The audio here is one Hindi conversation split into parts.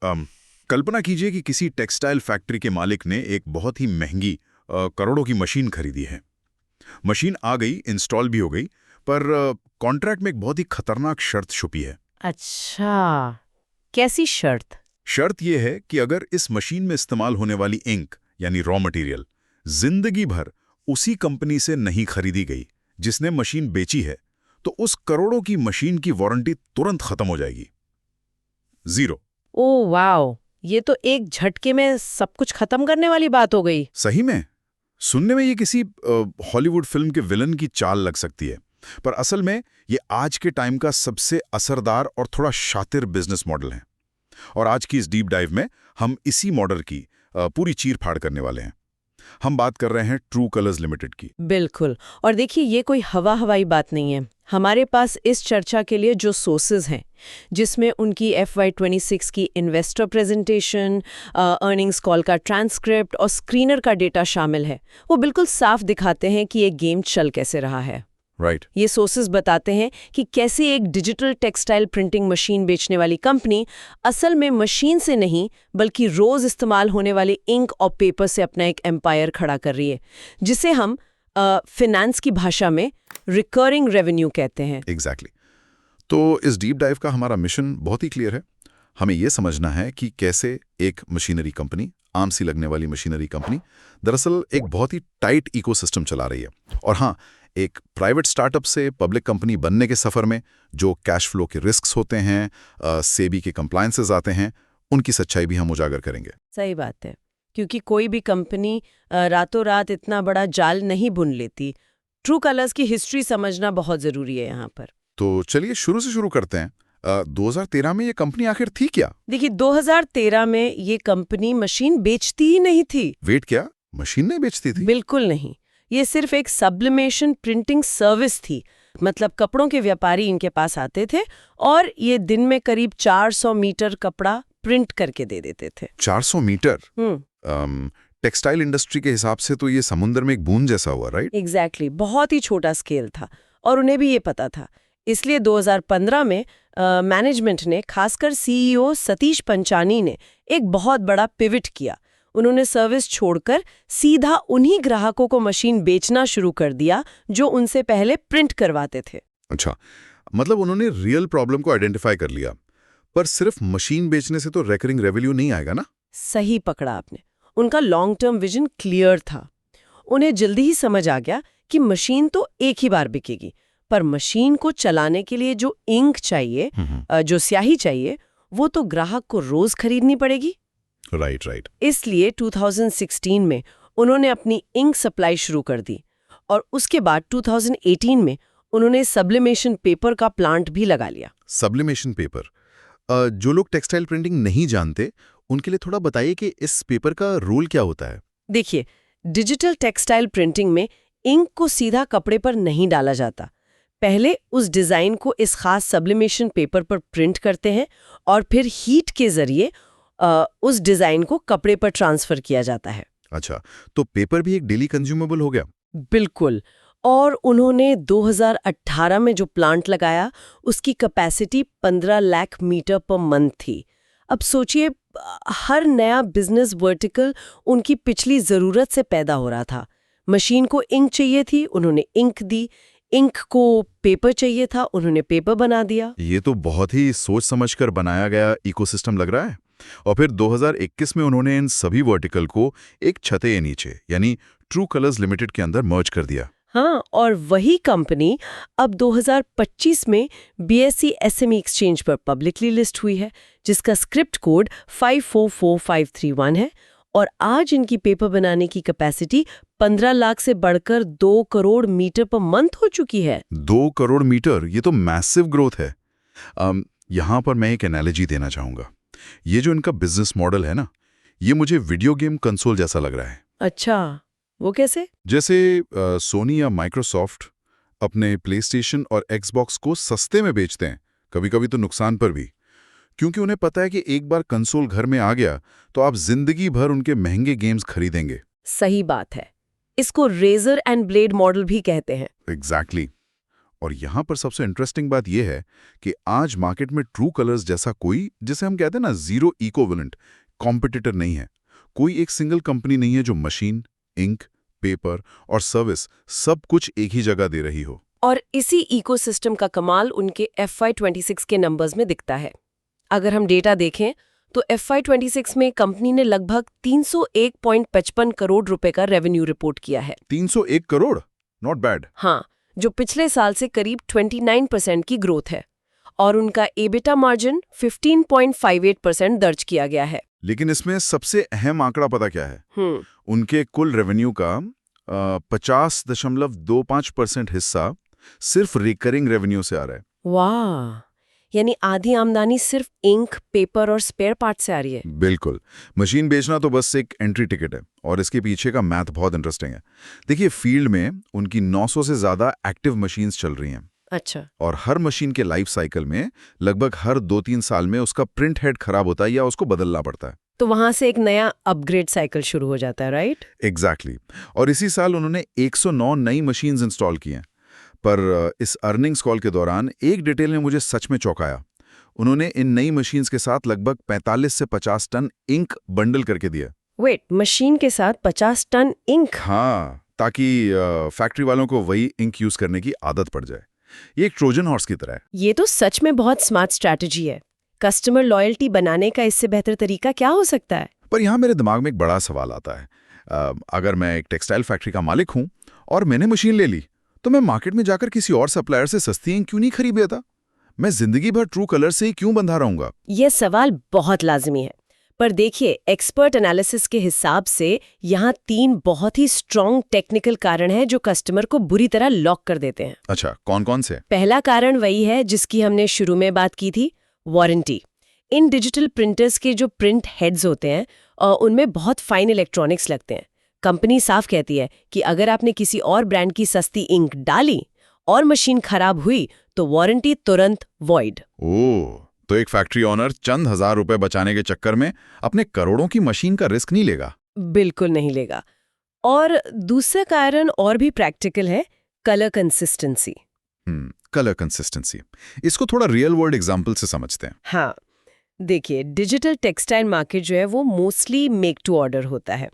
कल्पना कीजिए कि किसी टेक्सटाइल फैक्ट्री के मालिक ने एक बहुत ही महंगी करोड़ों की मशीन खरीदी है। मशीन आ गई, इंस्टॉल भी हो गई, पर कॉन्ट्रैक्ट में एक बहुत ही खतरनाक शर्त छुपी है। अच्छा, कैसी शर्त? शर्त यह है कि अगर इस मशीन में इस्तेमाल होने वाली इंक यानी रॉ मटेरियल जिंदगी भर उसी कंपनी से नहीं खरीदी गई जिसने मशीन बेची है, तो उस करोड़ों की मशीन की वारंटी तुरंत खत्म हो जाएगी। 0। ओह वाओ, ये तो एक झटके में सब कुछ खत्म करने वाली बात हो गई। सही में सुनने में ये किसी हॉलीवुड फिल्म के विलन की चाल लग सकती है, पर असल में ये आज के टाइम का सबसे असरदार और थोड़ा शातिर बिजनेस मॉडल है। और आज की इस डीप डाइव में हम इसी मॉडल की पूरी चीर फाड़ करने वाले हैं। हम बात कर रहे हैं ट्रू कलर्स लिमिटेड की। बिल्कुल। और देखिए, ये कोई हवाई बात नहीं है। हमारे पास इस चर्चा के लिए जो सोर्सेज हैं, जिसमें उनकी FY26 की इन्वेस्टर प्रेजेंटेशन, अर्निंग्स कॉल का ट्रांसक्रिप्ट और स्क्रीनर का डेटा शामिल है, वो बिल्कुल साफ दिखाते हैं कि ये गेम चल कैसे रहा है। राइट। ये सोर्सेज बताते हैं कि कैसे एक डिजिटल टेक्सटाइल प्रिंटिंग मशीन बेचने वाली कंपनी असल में मशीन से नहीं बल्कि रोज इस्तेमाल होने वाले इंक और पेपर से अपना एक एम्पायर खड़ा कर रही है, जिसे हम फिनेंस की भाषा में रिकरिंग रेवेन्यू कहते हैं। एग्जैक्टली। तो इस डीप डाइव का हमारा मिशन बहुत ही क्लियर है। हमें यह समझना है कि कैसे एक मशीनरी कंपनी, आम सी लगने वाली मशीनरी कंपनी, दरअसल एक बहुत ही टाइट इकोसिस्टम चला रही है। और हाँ, एक प्राइवेट स्टार्टअप से पब्लिक कंपनी बनने के सफर में जो कैश फ्लो के रिस्क्स होते हैं, सेबी के कंप्लायंसेस आते हैं, उनकी सच्चाई भी हम उजागर करेंगे। सही बात है, क्योंकि कोई भी कंपनी रातों रात इतना बड़ा जाल नहीं बुन लेती। ट्रू कलर्स की हिस्ट्री समझना बहुत जरूरी है यहाँ पर। तो चलिए शुरू से शुरू करते हैं। 2013 में ये कंपनी आखिर थी क्या? देखिए, 2013 में ये कंपनी मशीन बेचती ही नहीं थी। वेट, क्या मशीन नहीं बेचती थी? बिल्कुल नहीं। ये सिर्फ एक सब्लिमेशन प्रिंटिंग सर्विस थी। मतलब कपड़ों के व्यापारी इनके पास आते थे और ये दिन में करीब 400 मीटर कपड़ा प्रिंट करके दे देते थे। 400 मीटर? टेक्सटाइल इंडस्ट्री के हिसाब से तो ये समुद्र में एक बूंद जैसा हुआ, राइट? एग्जैक्टली, बहुत ही छोटा स्केल था और उन्हें भी ये पता था। इसलिए 2015 में मैनेजमेंट ने, खासकर CEO सतीश पंचानी ने, एक बहुत बड़ा पिविट किया। उन्होंने सर्विस छोड़कर सीधा उन्हीं ग्राहकों को मशीन बेचना शुरू कर दिया जो उनसे पहले प्रिंट करवाते थे। अच्छा, मतलब उन्होंने रियल प्रॉब्लम को आइडेंटिफाई कर लिया। पर सिर्फ मशीन बेचने से तो रेकरिंग रेवेन्यू नहीं आएगा ना? सही पकड़ा आपने। उनका लॉन्ग टर्म विजन क्लियर था। उन्हें जल्दी ही समझ आ गया कि मशीन तो एक ही बार बिकेगी, पर मशीन को चलाने के लिए जो इंक चाहिए, जो स्याही चाहिए, वो तो ग्राहक को रोज खरीदनी पड़ेगी। राइट। इसलिए 2016 में उन्होंने अपनी इंक सप्लाई शुरू कर दी और उसके बाद 2018 में उन्होंने सब्लिमेशन पेपर का प्लांट भी लगा लिया। सब्लिमेशन पेपर, जो लोग टेक्सटाइल प्रिंटिंग नहीं जानते उनके लिए थोड़ा बताइए कि इस पेपर का रोल क्या होता है। देखिए, डिजिटल टेक्सटाइल प्रिंटिंग में इंक को सीधा कपड़े पर नहीं डाला जाता। पहले उस डिजाइन को इस खास सब्लिमेशन पेपर पर प्रिंट करते हैं और फिर हीट के जरिए उस डिजाइन को कपड़े पर ट्रांसफर किया जाता है। अच्छा, तो पेपर भी एक डेली कंज्यूमेबल हो गया। बिल्कुल। और उन्होंने 2018 में जो प्लांट लगाया, उसकी capacity 15 lakh metre per month थी। अब सोचिए, हर नया बिजनेस वर्टिकल उनकी पिछली जरूरत से पैदा हो रहा था। मशीन को इंक चाहिए थी, उन्होंने इंक दी। इंक को पेपर चाहिए था, उन्होंने पेपर बना दिया। ये तो बहुत ही सोच समझकर बनाया गया इकोसिस्टम लग रहा है। और फिर 2021 में उन्होंने इन सभी वर्टिकल को एक छते के नीचे यानी ट्रू कलर्स लिमिटेड के अंदर मर्ज कर दिया। हाँ, और वही कंपनी अब 2025 में BSE SME एक्सचेंज पर पब्लिकली लिस्ट हुई है, जिसका स्क्रिप्ट कोड 544531 है। और आज इनकी पेपर बनाने की कैपेसिटी 15 लाख से बढ़कर 2 करोड़ मीटर पर मंथ हो चुकी है। 2 करोड़ मीटर, ये तो मैसिव ग्रोथ है। यहाँ पर मैं एक एनालॉजी देना चाहूँगा। ये जो इनका बिजनेस मॉडल है ना, ये मुझे वीडियो गेम कंसोल जैसा लग रहा है। अच्छा, वो कैसे? जैसे सोनी या माइक्रोसॉफ्ट अपने प्लेस्टेशन और एक्सबॉक्स को सस्ते में बेचते हैं, कभी कभी तो नुकसान पर भी, क्योंकि उन्हें पता है कि एक बार कंसोल घर में आ गया तो आप जिंदगी भर उनके महंगे गेम्स खरीदेंगे। सही बात है। इसको रेजर एंड ब्लेड मॉडल भी कहते हैं। एग्जैक्टली। और यहाँ पर सबसे इंटरेस्टिंग बात यह है कि आज मार्केट में ट्रू कलर्स जैसा कोई, जिसे हम कहते हैं ना जीरो इक्विवेलेंट कॉम्पिटिटर नहीं है। कोई एक सिंगल कंपनी नहीं है जो मशीन, इंक, पेपर और सर्विस सब कुछ एक ही जगह दे रही हो। और इसी इकोसिस्टम का कमाल उनके FY26 के नंबर्स में दिखता है। अगर हम डेटा देखें तो FY26 में कंपनी ने लगभग 301.55 करोड़ रुपए का रेवेन्यू रिपोर्ट किया है। 301 करोड़, नॉट बैड। हाँ, जो पिछले साल से करीब 29% की ग्रोथ है। और उनका एबिटा मार्जिन 15.58% दर्ज किया गया है। लेकिन इसमें सबसे अहम आंकड़ा पता क्या है? उनके कुल रेवेन्यू का 50.25% हिस्सा सिर्फ रिकरिंग रेवेन्यू से आ रहा है। वाह, यानी आधी आमदनी सिर्फ इंक, पेपर और स्पेयर पार्ट से आ रही है। बिल्कुल। मशीन बेचना तो बस एक एंट्री टिकट है और इसके पीछे का मैथ बहुत इंटरेस्टिंग है। देखिए, फील्ड में उनकी 900 से ज्यादा एक्टिव मशीन्स चल रही हैं। अच्छा। और हर मशीन के लाइफ साइकिल में लगभग हर 2-3 साल में उसका प्रिंट हेड खराब होता है या उसको बदलना पड़ता है। तो वहां से एक नया अपग्रेड साइकिल शुरू हो जाता है, राइट? एग्जैक्टली। और इसी साल उन्होंने 109 नई मशीन्स इंस्टॉल की हैं। पर इस अर्निंग्स कॉल के दौरान एक डिटेल ने मुझे सच में चौंकाया। उन्होंने इन नई मशीन्स के साथ लगभग 45 से 50 टन इंक बंडल करके दिया। वेट, मशीन के साथ 50 टन इंक? हाँ, ताकि फैक्ट्री वालों को वही इंक यूज करने की आदत पड़ जाए। ये एक ट्रोजन हॉर्स की तरह है। ये तो सच में बहुत स्मार्ट स्ट्रैटेजी है। कस्टमर लॉयल्टी बनाने का इससे बेहतर तरीका क्या हो सकता है? पर यहाँ मेरे दिमाग में एक बड़ा सवाल आता है। अगर मैं एक टेक्सटाइल फैक्ट्री का मालिक हूँ और मैंने मशीन ले ली, तो मैं मार्केट में जाकर किसी और सप्लायर से सस्ती इंक क्यों नहीं खरीद लेता? मैं जिंदगी भर ट्रू कलर से ही क्यों बंधा रहूंगा? यह सवाल बहुत लाजमी है। पर देखिए, एक्सपर्ट एनालिसिस के हिसाब से यहाँ 3 बहुत ही स्ट्रॉन्ग टेक्निकल कारण हैं जो कस्टमर को बुरी तरह लॉक कर देते हैं। अच्छा, कौन कौन से? पहला कारण वही है जिसकी हमने शुरू में बात की थी, वारंटी। इन डिजिटल प्रिंटर्स के जो प्रिंट हेड्स होते हैं उनमें बहुत फाइन इलेक्ट्रॉनिक्स लगते हैं। कंपनी साफ कहती है कि अगर आपने किसी और ब्रांड की सस्ती इंक डाली और मशीन खराब हुई तो वारंटी तुरंत वॉइड। ओह, तो एक फैक्ट्री ओनर चंद हजार रुपए बचाने के चक्कर में अपने करोड़ों की मशीन का रिस्क नहीं लेगा। बिल्कुल नहीं लेगा। और दूसरा कारण और भी प्रैक्टिकल है, कलर कंसिस्टेंसी। कलर कंसिस्टेंसी, इसको थोड़ा रियल वर्ल्ड एग्जांपल से समझते हैं। हाँ, देखिए, डिजिटल टेक्सटाइल मार्केट जो है वो मोस्टली मेक टू ऑर्डर होता है।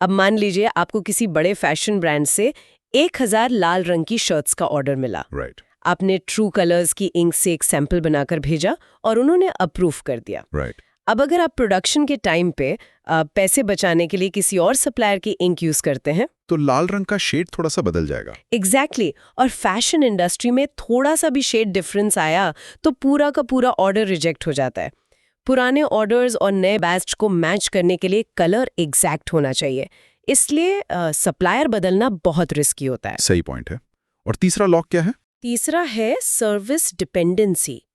अब मान लीजिए आपको किसी बड़े फैशन ब्रांड से 1000 लाल रंग की शर्ट्स का ऑर्डर मिला। राइट। आपने ट्रू कलर्स की इंक से एक सैंपल बनाकर भेजा और उन्होंने अप्रूव कर दिया। राइट। अब अगर आप प्रोडक्शन के टाइम पे पैसे बचाने के लिए किसी और सप्लायर की इंक यूज करते हैं तो लाल रंग का शेड थोड़ा सा बदल जाएगा। एग्जैक्टली। और फैशन इंडस्ट्री में थोड़ा सा भी शेड डिफरेंस आया तो पूरा का पूरा ऑर्डर रिजेक्ट हो जाता है। पुराने ऑर्डर्स और नए बैच को मैच करने के लिए कलर एग्जैक्ट होना चाहिए, इसलिए सप्लायर बदलना बहुत रिस्की होता है। सही पॉइंट है। और तीसरा लॉक क्या है? तीसरा है सर्विस डिपेंडेंसी।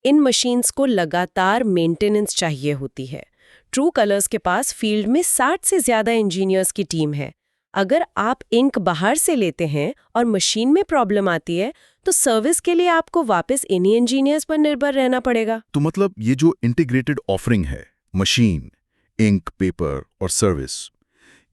इन मशीन्स को लगातार मेंटेनेंस चाहिए होती है। ट्रू कलर्स के पास फील्ड में 60 से ज्यादा इंजीनियर्स की टीम है। अगर आप इंक बाहर से लेते हैं और मशीन में प्रॉब्लम आती है तो सर्विस के लिए आपको वापस इन्हीं इंजीनियर्स पर निर्भर रहना पड़ेगा। तो मतलब ये जो इंटीग्रेटेड ऑफरिंग है, मशीन, इंक, पेपर और सर्विस,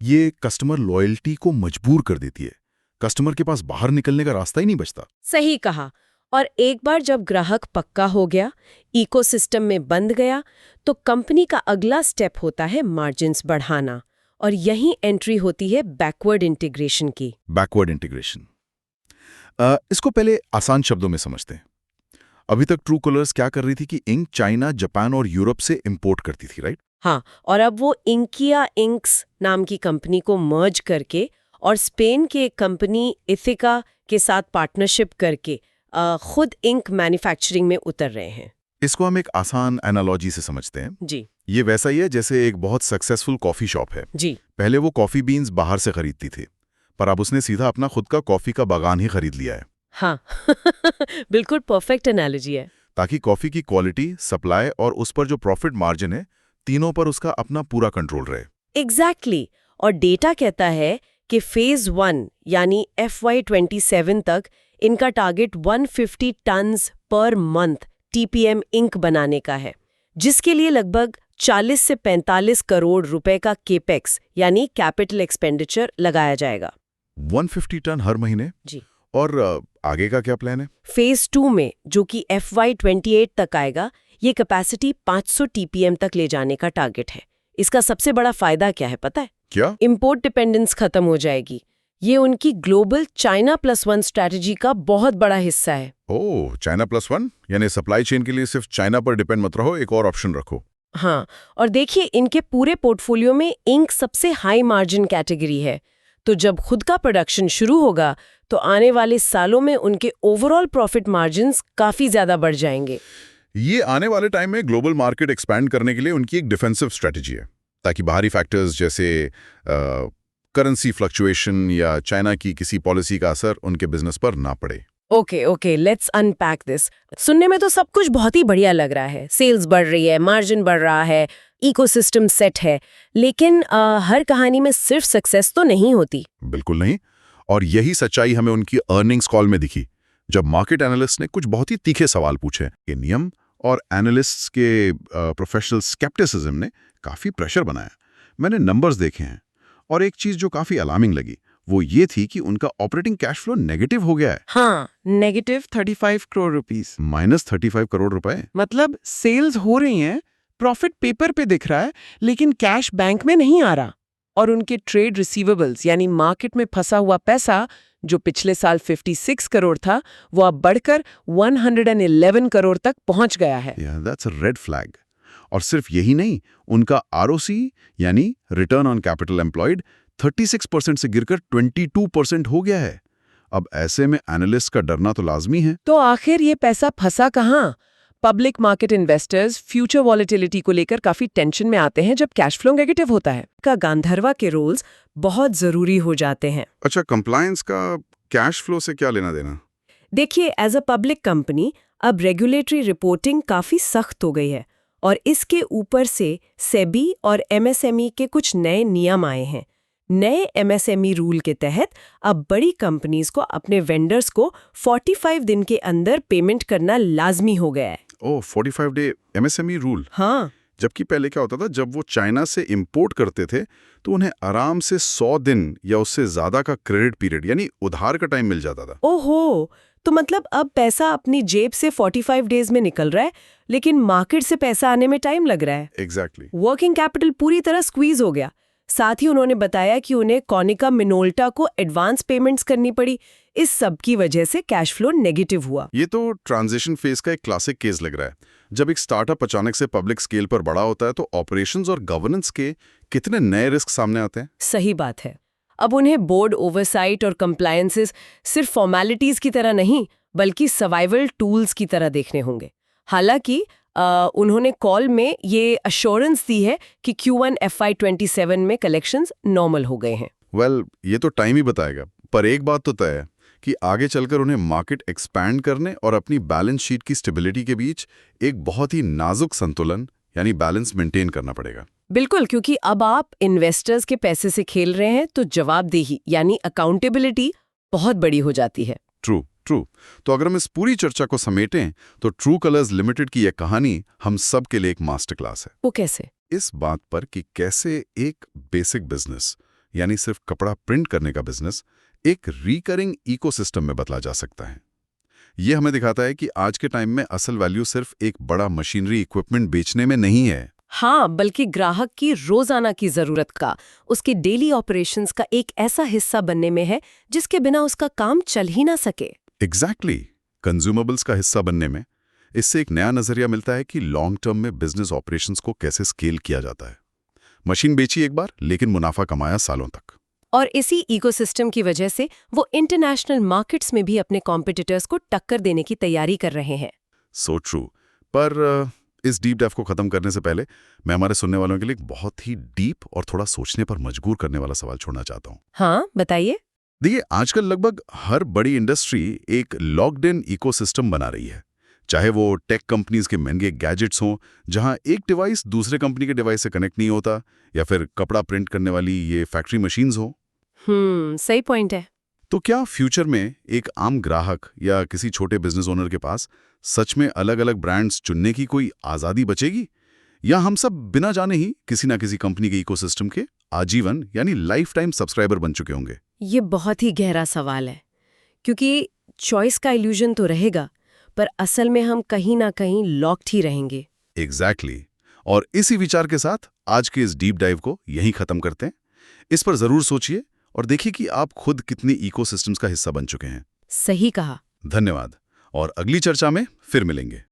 ये कस्टमर लॉयल्टी को मजबूर कर देती है। कस्टमर के पास बाहर निकलने का रास्ता ही नहीं बचता। सही कहा। और एक बार जब ग्राहक पक्का हो गया, इकोसिस्टम में बंध गया, तो कंपनी का अगला स्टेप होता है मार्जिन्स बढ़ाना। और यही एंट्री होती है बैकवर्ड इंटीग्रेशन की। बैकवर्ड इंटीग्रेशन, इसको पहले आसान शब्दों में समझते हैं। अभी तक ट्रू कलर्स क्या कर रही थी कि इंक चाइना, जापान और यूरोप से इंपोर्ट करती थी, राइट? हाँ, और अब वो इंकिया इंक्स नाम की कंपनी को मर्ज करके और स्पेन के कंपनी इथिका के साथ पार्टनरशिप करके खुद इंक मैन्युफैक्चरिंग में उतर रहे हैं। इसको हम एक आसान एनालॉजी से समझते हैं। जी। ये वैसा ही है जैसे एक बहुत सक्सेसफुल कॉफी शॉप है। जी। पहले वो कॉफी बीन्स बाहर से खरीदती थी, पर अब उसने सीधा अपना खुद का कॉफी का बागान ही खरीद लिया है। हाँ बिल्कुल परफेक्ट एनालॉजी है। ताकि कॉफी की क्वालिटी, सप्लाई और उस पर जो प्रॉफिट मार्जिन है, तीनों पर उसका अपना पूरा कंट्रोल रहे। एग्जैक्टली। और डेटा कहता है कि फेज 1 यानी FY27 तक इनका target 150 tonnes per month TPM ink बनाने का है, जिसके लिए लगभग 40 से 45 करोड़ रुपए का केपेक्स यानी कैपिटल एक्सपेंडिचर लगाया जाएगा। 150 टन हर महीने? जी। और आगे का क्या प्लान है? फेज 2 में, जो कि FY28 तक आएगा, ये कैपेसिटी 500 TPM तक ले जाने का टारगेट है। इसका सबसे बड़ा फायदा क्या है पता है? क्या? इंपोर्ट डिपेंडेंस खत्म हो जाएगी। ये उनकी ग्लोबल चाइना +1 स्ट्रैटेजी का बहुत बड़ा हिस्सा है। ओह, चाइना +1 यानी सप्लाई चेन के लिए सिर्फ चाइना पर डिपेंड मत रहो, एक और ऑप्शन रखो। हाँ, और देखिए इनके पूरे पोर्टफोलियो में इंक सबसे हाई मार्जिन कैटेगरी है। तो जब खुद का प्रोडक्शन शुरू होगा तो आने वाले सालों में उनके ओवरऑल प्रॉफिट मार्जिन्स काफी ज्यादा बढ़ जाएंगे। ये आने वाले टाइम में ग्लोबल मार्केट एक्सपैंड करने के लिए उनकी एक डिफेंसिव स्ट्रेटजी है, ताकि बाहरी फैक्टर्स जैसे करेंसी फ्लक्चुएशन या चाइना की किसी पॉलिसी का असर उनके बिजनेस पर ना पड़े। Okay, let's unpack this. सुनने में तो सब कुछ बहुत ही बढ़िया लग रहा है। सेल्स बढ़ रही है, मार्जिन बढ़ रहा है, इकोसिस्टम सेट है, लेकिन हर कहानी में सिर्फ सक्सेस तो नहीं होती। बिल्कुल नहीं, और यही सच्चाई हमें उनकी अर्निंग्स कॉल में दिखी, जब मार्केट एनालिस्ट ने कुछ बहुत ही तीखे सवाल पूछे। ये नियम और एनालिस्ट्स के प्रोफेशनल स्केप्टिसिज्म ने काफ़ी प्रेशर बनाया। मैंने नंबर्स देखे हैं, और एक चीज़ जो काफ़ी अलार्मिंग लगी वो ये थी कि उनका ऑपरेटिंग कैश फ्लो नेगेटिव हो गया है। हाँ, नेगेटिव -35 करोड़ रुपीस। -35 करोड़ रुपए। मतलब सेल्स हो रही हैं, प्रॉफिट पेपर पे दिख रहा है, लेकिन कैश बैंक में नहीं आ रहा। और उनके ट्रेड रिसीवेबल्स यानी मार्केट में फंसा हुआ पैसा, जो पिछले साल 56 करोड़ था, वो अब बढ़कर 111 करोड़ तक पहुंच गया है। That's a red flag. और सिर्फ यही नहीं, उनका ROC यानी रिटर्न ऑन कैपिटल एम्प्लॉयड 36% से गिरकर 22% हो गया है। अब ऐसे में एनालिस्ट का डरना तो लाजमी है। तो आखिर ये पैसा फंसा कहाँ? Public market investors future volatility को लेकर काफी टेंशन में आते हैं जब कैश फ्लो नेगेटिव होता है। का गांधर्वा के रोल्स बहुत जरूरी हो जाते हैं। अच्छा, कंप्लायंस का कैश फ्लो से क्या लेना देना? देखिए, एज अ पब्लिक कंपनी अब रेगुलेटरी रिपोर्टिंग काफी सख्त हो गई है, और इसके ऊपर से सेबी और MSME के कुछ नए नियम आए हैं। नए MSME रूल के तहत अब बड़ी कंपनीज को अपने वेंडर्स को 45 दिन के अंदर पेमेंट करना लाजमी हो गया है। ओह, 45 डे MSME रूल। हाँ, जबकि पहले क्या होता था, जब वो चाइना से इंपोर्ट करते थे तो उन्हें आराम से 100 दिन या उससे ज्यादा का क्रेडिट पीरियड यानी उधार का टाइम मिल जाता था। ओहो, तो मतलब अब पैसा अपनी जेब से 45 डेज में निकल रहा है, लेकिन मार्केट से पैसा आने में टाइम लग रहा है। एग्जैक्टली। वर्किंग कैपिटल पूरी तरह स्क्वीज हो गया। साथ ही उन्होंने बताया कि उन्हें कोनिका मिनोल्टा को एडवांस पेमेंट्स करनी पड़ी। इस सब की वजह से कैश फ्लो नेगेटिव हुआ। ये तो ट्रांजिशन फेज का एक क्लासिक केस लग रहा है। जब एक स्टार्टअप अचानक से पब्लिक स्केल पर बड़ा होता है तो ऑपरेशंस और गवर्नेंस के कितने नए रिस्क सामने आते हैं। सही बात है। अब उन्हें बोर्ड ओवरसाइट और कंप्लायंसेस सिर्फ फॉर्मेलिटीज की तरह नहीं, बल्कि सर्वाइवल टूल्स की तरह देखने होंगे। हालांकि उन्होंने कॉल में ये अश्योरेंस दी है कि Q1 FY27 में कलेक्शंस नॉर्मल हो गए हैं। वेल, ये तो टाइम ही बताएगा, पर एक बात तो तय है कि आगे चलकर उन्हें मार्केट एक्सपैंड करने और अपनी बैलेंस शीट की स्टेबिलिटी के बीच एक बहुत ही नाजुक संतुलन यानी बैलेंस मेंटेन करना पड़ेगा। बिल्कुल, क्योंकि अब आप इन्वेस्टर्स के पैसे से खेल रहे हैं, तो जवाबदेही यानी अकाउंटेबिलिटी बहुत बड़ी हो जाती है। ट्रू। तो अगर हम इस पूरी चर्चा को समेटें तो ट्रू कलर्स लिमिटेड की यह कहानी हम सब के लिए एक मास्टर क्लास है। वो कैसे? इस बात पर कि कैसे एक बेसिक बिजनेस यानी सिर्फ कपड़ा प्रिंट करने का बिजनेस एक रिकरिंग इकोसिस्टम में बदला जा सकता है। यह हमें दिखाता है कि आज के टाइम में असल वैल्यू सिर्फ एक बड़ा मशीनरी इक्विपमेंट बेचने में नहीं है। हाँ, बल्कि ग्राहक की रोजाना की जरूरत का, उसके डेली ऑपरेशंस का एक ऐसा हिस्सा बनने में है जिसके बिना उसका काम चल ही ना सके। एग्जैक्टली, कंज्यूमेबल्स का हिस्सा बनने में। इससे एक नया नजरिया मिलता है कि लॉन्ग टर्म में बिजनेस ऑपरेशंस को कैसे स्केल किया जाता है। मशीन बेची एक बार, लेकिन मुनाफा कमाया सालों तक। और इसी इकोसिस्टम की वजह से वो इंटरनेशनल मार्केट्स में भी अपने कॉम्पिटिटर्स को टक्कर देने की तैयारी कर रहे हैं। So true. पर इस डीप डाइव को खत्म करने से पहले मैं हमारे सुनने वालों के लिए एक बहुत ही डीप और थोड़ा सोचने पर मजबूर करने वाला सवाल छोड़ना चाहता हूँ। हाँ, बताइए। देखिए, आजकल लगभग हर बड़ी इंडस्ट्री एक लॉक्ड इन इकोसिस्टम बना रही है। चाहे वो टेक कंपनीज के महंगे गैजेट्स हों जहां एक डिवाइस दूसरे कंपनी के डिवाइस से कनेक्ट नहीं होता, या फिर कपड़ा प्रिंट करने वाली ये फैक्ट्री मशीन्स हो। सही पॉइंट है। तो क्या फ्यूचर में एक आम ग्राहक या किसी छोटे बिजनेस ओनर के पास सच में अलग अलग ब्रांड्स चुनने की कोई आज़ादी बचेगी, या हम सब बिना जाने ही किसी ना किसी कंपनी के इकोसिस्टम के आजीवन यानी लाइफ टाइम सब्सक्राइबर बन चुके होंगे? ये बहुत ही गहरा सवाल है, क्योंकि चॉइस का इल्यूजन तो रहेगा, पर असल में हम कहीं ना कहीं लॉक्ड ही रहेंगे। एग्जैक्टली। और इसी विचार के साथ आज के इस डीप डाइव को यहीं खत्म करते हैं। इस पर जरूर सोचिए और देखिए कि आप खुद कितनी इकोसिस्टम्स का हिस्सा बन चुके हैं। सही कहा। धन्यवाद और अगली चर्चा में फिर मिलेंगे।